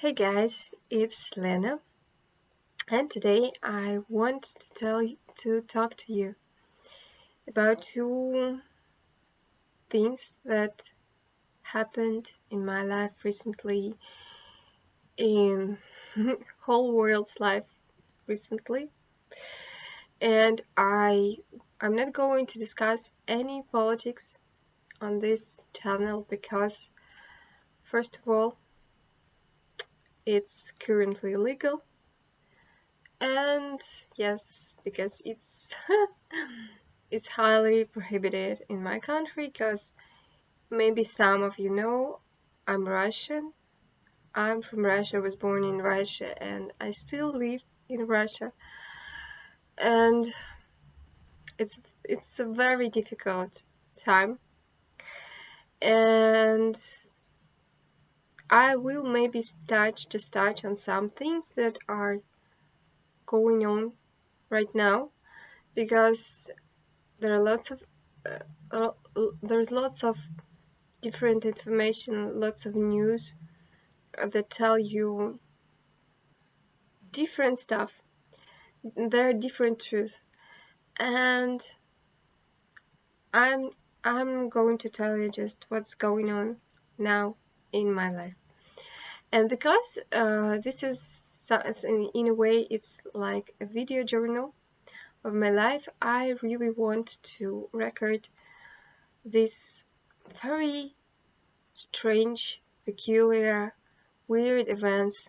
Hey guys, it's Lena, and today I want to talk to you about two things that happened in my life recently, in whole world's life recently, and I'm not going to discuss any politics on this channel because first of all, it's currently illegal, and yes, because it's it's highly prohibited in my country because maybe some of you know I'm Russian. I'm from Russia, was born in Russia, and I still live in Russia. And it's a very difficult time. And I will maybe touch on some things that are going on right now because there are there's lots of different information, lots of news that tell you different stuff. There are different truths, and I'm going to tell you just what's going on now in my life. And because this is in a way it's like a video journal of my life, I really want to record these very strange, peculiar, weird events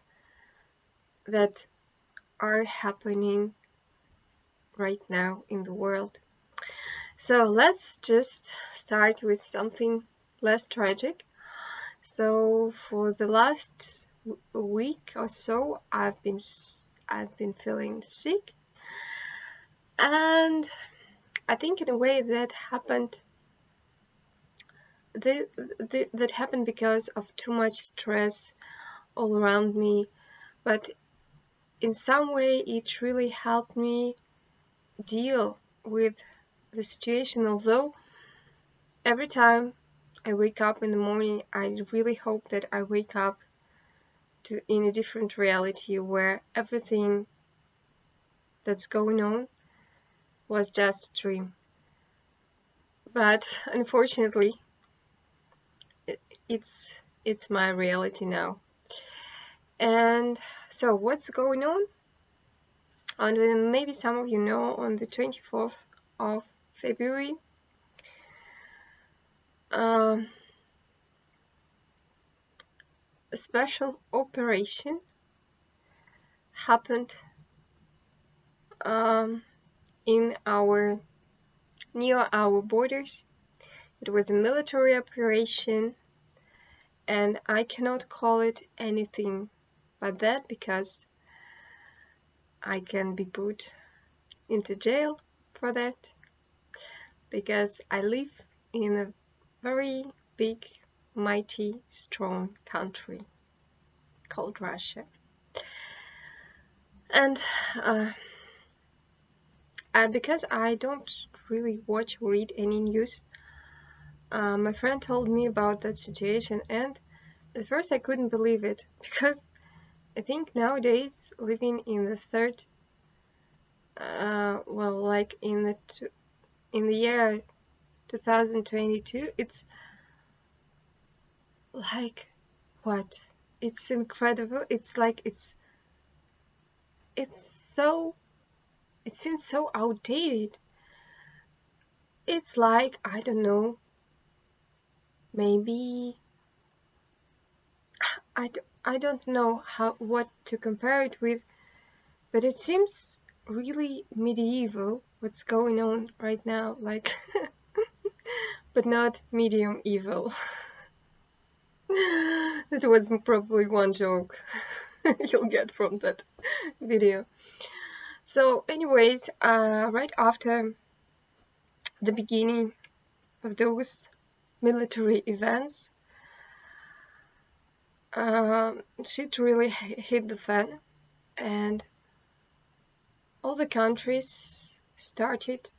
that are happening right now in the world. So let's just start with something less tragic. So for the last week or so, I've been feeling sick, and I think in a way that happened that happened because of too much stress all around me. But in some way, it really helped me deal with the situation. Although every time I wake up in the morning, I really hope that I wake up in a different reality where everything that's going on was just a dream. But unfortunately, it's my reality now. And so what's going on? And maybe some of you know, on the 24th of February, a special operation happened in near our borders. It was a military operation, and I cannot call it anything but that because I can be put into jail for that, because I live in a very big, mighty, strong country called Russia. And because I don't really watch or read any news, my friend told me about that situation, and at first I couldn't believe it, because I think nowadays, living in the third, like in the year 2022, it's like, what? It's incredible. It's like it seems so outdated. It's like, I don't know, maybe I don't know what to compare it with, but it seems really medieval what's going on right now, like but not medium evil. That was probably one joke you'll get from that video. So anyways, right after the beginning of those military events, shit really hit the fan, and all the countries started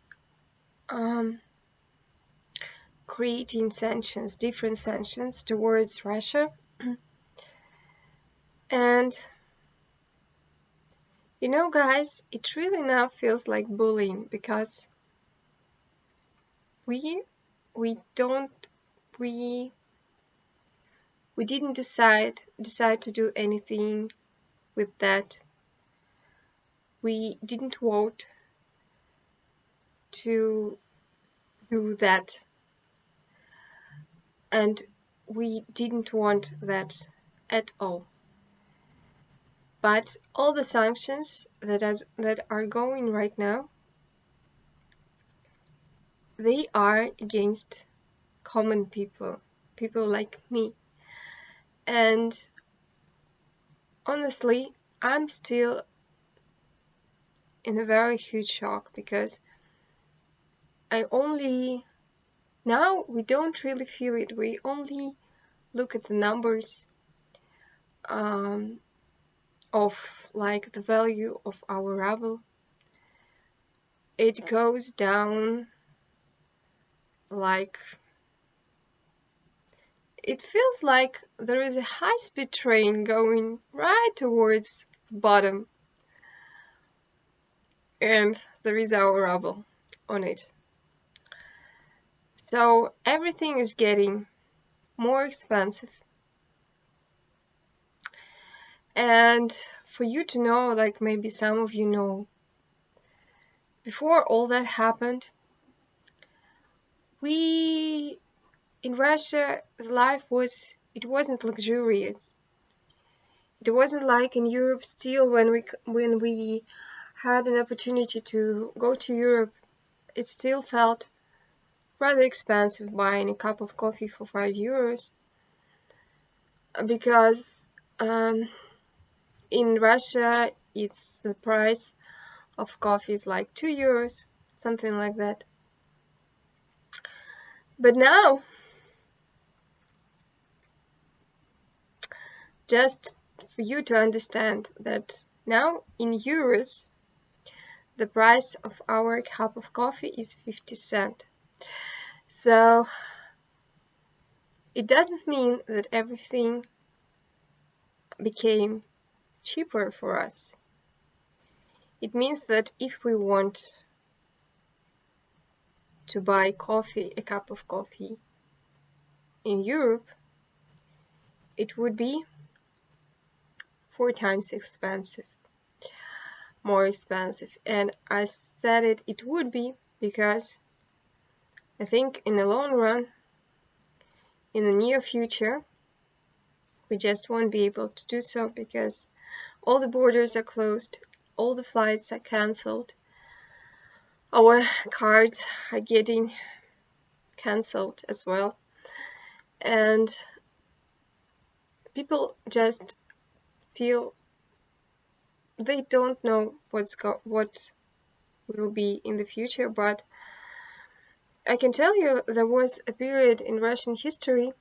creating sanctions, different sanctions towards Russia. And you know, guys, it really now feels like bullying because we we don't we we didn't decide to do anything with that. We didn't vote to do that, and we didn't want that at all. But all the sanctions that are going right now, they are against common people, people like me. And honestly, I'm still in a very huge shock because now we don't really feel it. We only look at the numbers of like the value of our ruble. It goes down like it feels like there is a high-speed train going right towards the bottom, and there is our ruble on it. So everything is getting more expensive. And for you to know, like maybe some of you know, before all that happened, in Russia, life wasn't luxurious. It wasn't like in Europe still when we had an opportunity to go to Europe, it still felt rather expensive buying a cup of coffee for 5 euros because in Russia it's the price of coffee is like 2 euros, something like that. But now, just for you to understand that now in euros, the price of our cup of coffee is 50 cents. So it doesn't mean that everything became cheaper for us. It means that if we want to buy coffee, a cup of coffee in Europe, it would be 4 times more expensive. And I said it would be because I think in the long run, in the near future, we just won't be able to do so because all the borders are closed, all the flights are cancelled, our cards are getting cancelled as well, and people just feel they don't know what will be in the future. But I can tell you there was a period in Russian history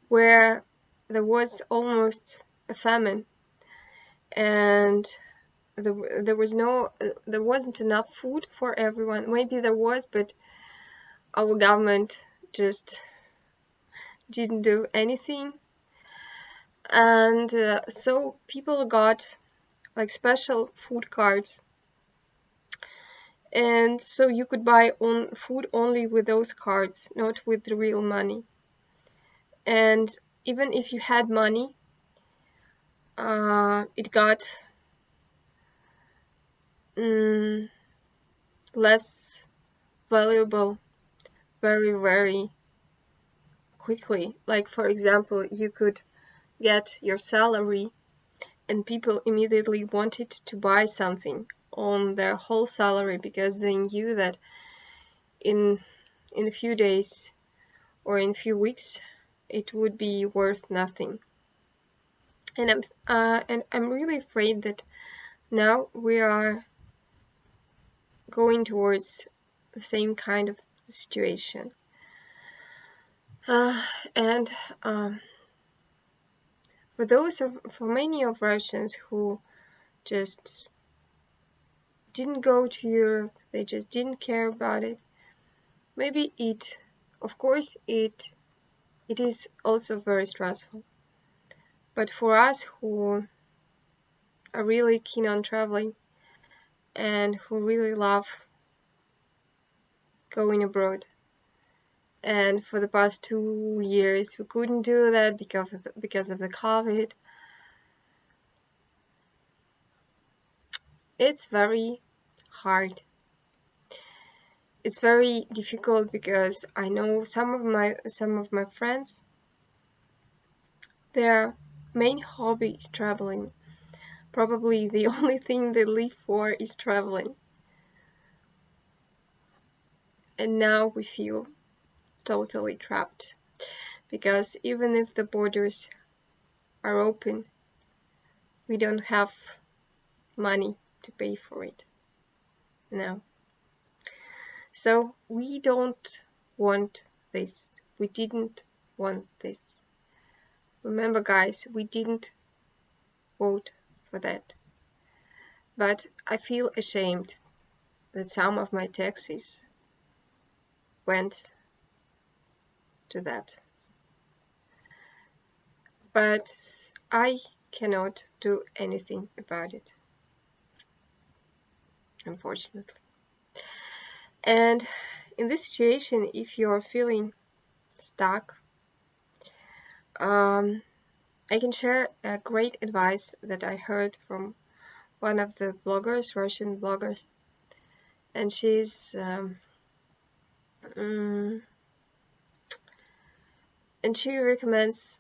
where there was almost a famine, and there wasn't enough food for everyone. Maybe there was, but our government just didn't do anything. And so people got like special food cards, and so you could buy food only with those cards, not with the real money. And even if you had money, it got less valuable very, very quickly. Like, for example, you could get your salary and people immediately wanted to buy something on their whole salary because they knew that in a few days or in a few weeks it would be worth nothing. And I'm really afraid that now we are going towards the same kind of situation. And for many of Russians who just didn't go to Europe, they just didn't care about it. Maybe of course, it is also very stressful. But for us who are really keen on traveling and who really love going abroad, and for the past 2 years we couldn't do that because of the COVID, it's very hard. It's very difficult because I know some of my friends, their main hobby is traveling. Probably the only thing they live for is traveling. And now we feel totally trapped because even if the borders are open, we don't have money to pay for it now. So we don't want this. We didn't want this. Remember, guys, we didn't vote for that. But I feel ashamed that some of my taxes went to that. But I cannot do anything about it, unfortunately. And in this situation, if you're feeling stuck, I can share a great advice that I heard from one of the bloggers, Russian bloggers, and she's and she recommends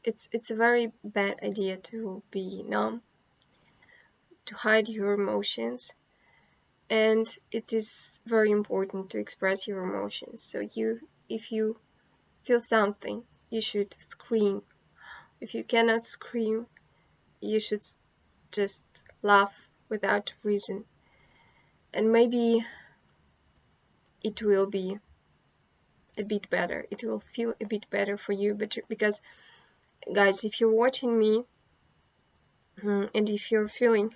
it's a very bad idea to be numb, to hide your emotions, and it is very important to express your emotions. So if you feel something, you should scream. If you cannot scream, you should just laugh without reason, and maybe it will be a bit better. It will feel a bit better for you. But because, guys, if you're watching me and if you're feeling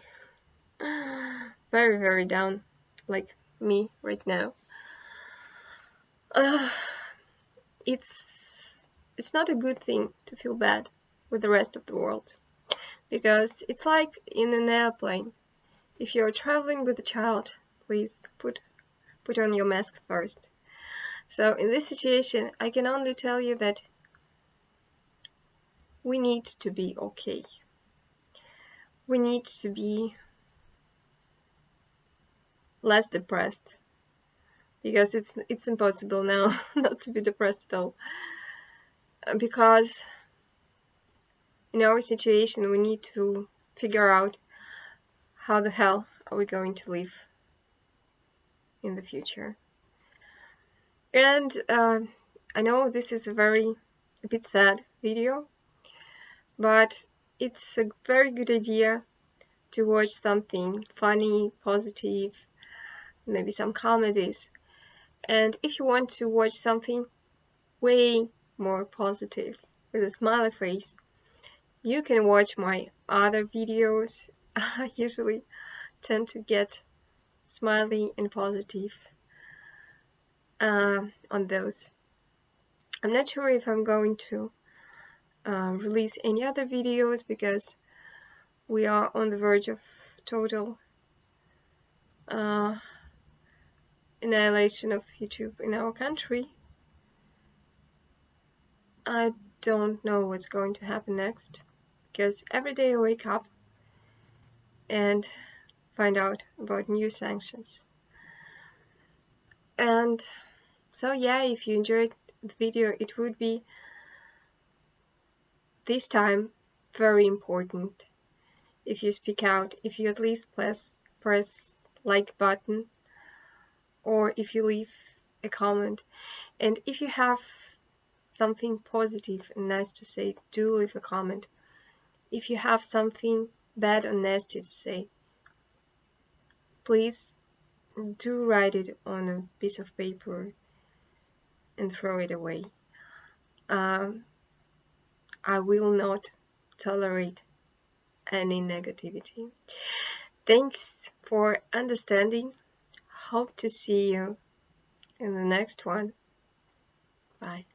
very, very down, like me right now, it's not a good thing to feel bad with the rest of the world, because it's like in an airplane. If you're traveling with a child, please put on your mask first. So in this situation, I can only tell you that we need to be okay. We need to be less depressed, because it's impossible now not to be depressed at all. Because in our situation, we need to figure out how the hell are we going to live in the future. And I know this is a bit sad video, but it's a very good idea to watch something funny, positive, maybe some comedies. And if you want to watch something way more positive with a smiley face, you can watch my other videos. I usually tend to get smiley and positive on those. I'm not sure if I'm going to release any other videos, because we are on the verge of total annihilation of YouTube in our country. I don't know what's going to happen next, because every day I wake up and find out about new sanctions. And so yeah, if you enjoyed the video, it would be this time very important if you speak out, if you at least press like button, or if you leave a comment. And if you have something positive and nice to say, do leave a comment. If you have something bad or nasty to say, please do write it on a piece of paper and throw it away. I will not tolerate any negativity. Thanks for understanding. Hope to see you in the next one. Bye.